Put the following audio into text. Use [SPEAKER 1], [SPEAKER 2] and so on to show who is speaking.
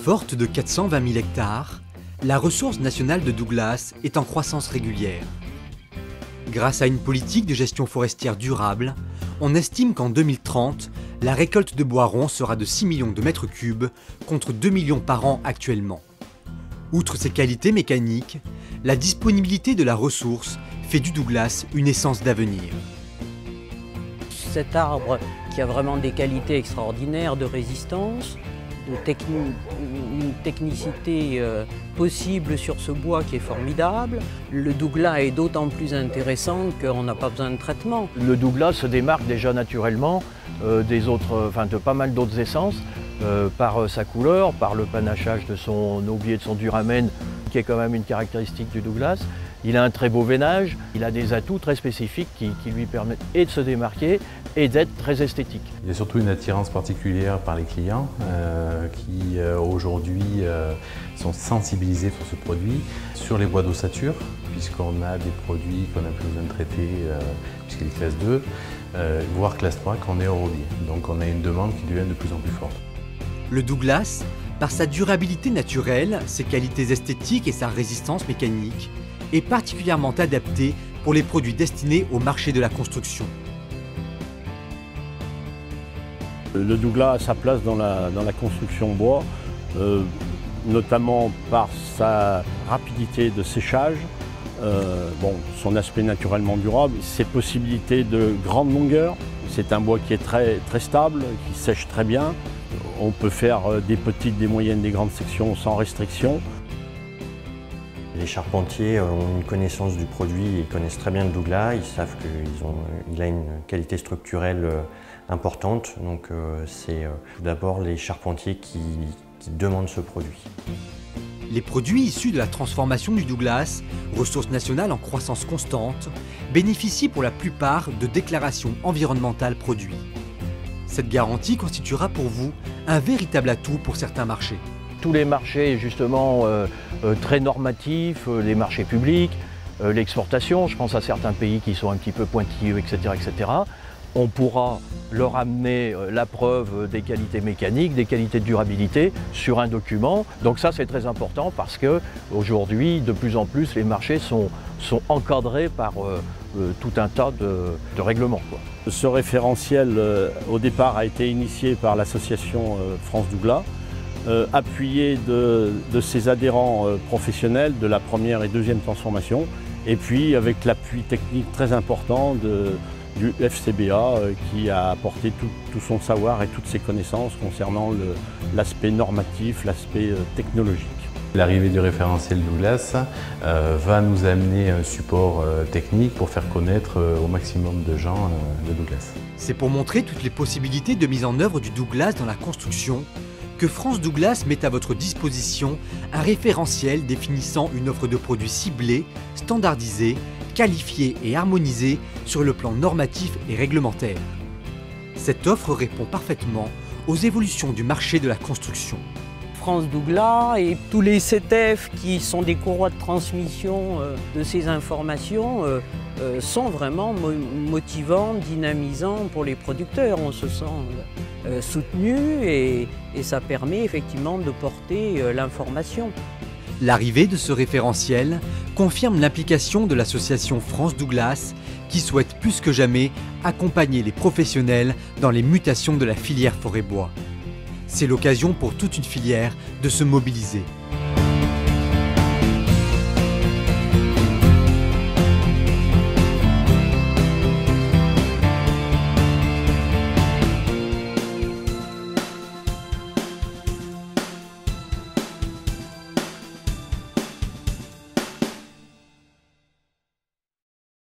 [SPEAKER 1] Forte de 420 000 hectares, la ressource nationale de Douglas est en croissance régulière. Grâce à une politique de gestion forestière durable, on estime qu'en 2030, la récolte de bois-ronds sera de 6 millions de mètres cubes contre 2 millions par an actuellement. Outre ses qualités mécaniques, la disponibilité de la ressource fait du Douglas une essence d'avenir.
[SPEAKER 2] Cet arbre qui a vraiment des qualités extraordinaires de résistance, une technicité possible sur ce bois qui est formidable. Le Douglas est d'autant plus intéressant qu'on n'a pas besoin de traitement.
[SPEAKER 3] Le Douglas se démarque déjà naturellement de pas mal d'autres essences par sa couleur, par le panachage de son aubier, de son duramen, qui est quand même une caractéristique du Douglas. Il a un très beau veinage, il a des atouts très spécifiques qui lui permettent et de se démarquer et d'être très esthétique.
[SPEAKER 4] Il y a surtout une attirance particulière par les clients qui aujourd'hui sont sensibilisés sur ce produit, sur les bois d'ossature, puisqu'on a des produits qu'on n'a plus besoin de traiter puisqu'il est classe 2, voire classe 3 quand on est hors aubier. Donc on a une demande qui devient de plus en plus forte.
[SPEAKER 1] Le Douglas, par sa durabilité naturelle, ses qualités esthétiques et sa résistance mécanique, est particulièrement adapté pour les produits destinés au marché de la construction.
[SPEAKER 5] Le Douglas a sa place dans la construction bois, notamment par sa rapidité de séchage, son aspect naturellement durable, ses possibilités de grande longueur. C'est un bois qui est très stable, qui sèche très bien. On peut faire des petites, des moyennes, des grandes sections sans restriction.
[SPEAKER 6] Les charpentiers ont une connaissance du produit, ils connaissent très bien le Douglas, ils savent qu'il a une qualité structurelle importante. Donc c'est tout d'abord les charpentiers qui demandent ce produit.
[SPEAKER 1] Les produits issus de la transformation du Douglas, ressource nationale en croissance constante, bénéficient pour la plupart de déclarations environnementales produits. Cette garantie constituera pour vous un véritable atout pour certains marchés.
[SPEAKER 3] Tous les marchés justement très normatifs, les marchés publics, l'exportation, je pense à certains pays qui sont un petit peu pointilleux, etc. On pourra leur amener la preuve des qualités mécaniques, des qualités de durabilité sur un document. Donc ça c'est très important parce qu'aujourd'hui, de plus en plus, les marchés sont encadrés par tout un tas de règlements, quoi.
[SPEAKER 5] Ce référentiel, au départ, a été initié par l'association France Douglas, appuyé de ses adhérents professionnels de la première et deuxième transformation, et puis avec l'appui technique très important du FCBA qui a apporté tout son savoir et toutes ses connaissances concernant l'aspect normatif, l'aspect technologique.
[SPEAKER 4] L'arrivée du référentiel Douglas va nous amener un support technique pour faire connaître au maximum de gens le Douglas.
[SPEAKER 1] C'est pour montrer toutes les possibilités de mise en œuvre du Douglas dans la construction que France Douglas met à votre disposition un référentiel définissant une offre de produits ciblés, standardisés, qualifiés et harmonisés sur le plan normatif et réglementaire. Cette offre répond parfaitement aux évolutions du marché de la construction.
[SPEAKER 2] France Douglas et tous les CTF qui sont des courroies de transmission de ces informations sont vraiment motivants, dynamisants pour les producteurs. On se sent soutenu et ça permet effectivement de porter l'information.
[SPEAKER 1] L'arrivée de ce référentiel confirme l'implication de l'association France Douglas qui souhaite plus que jamais accompagner les professionnels dans les mutations de la filière forêt-bois. C'est l'occasion pour toute une filière de se mobiliser.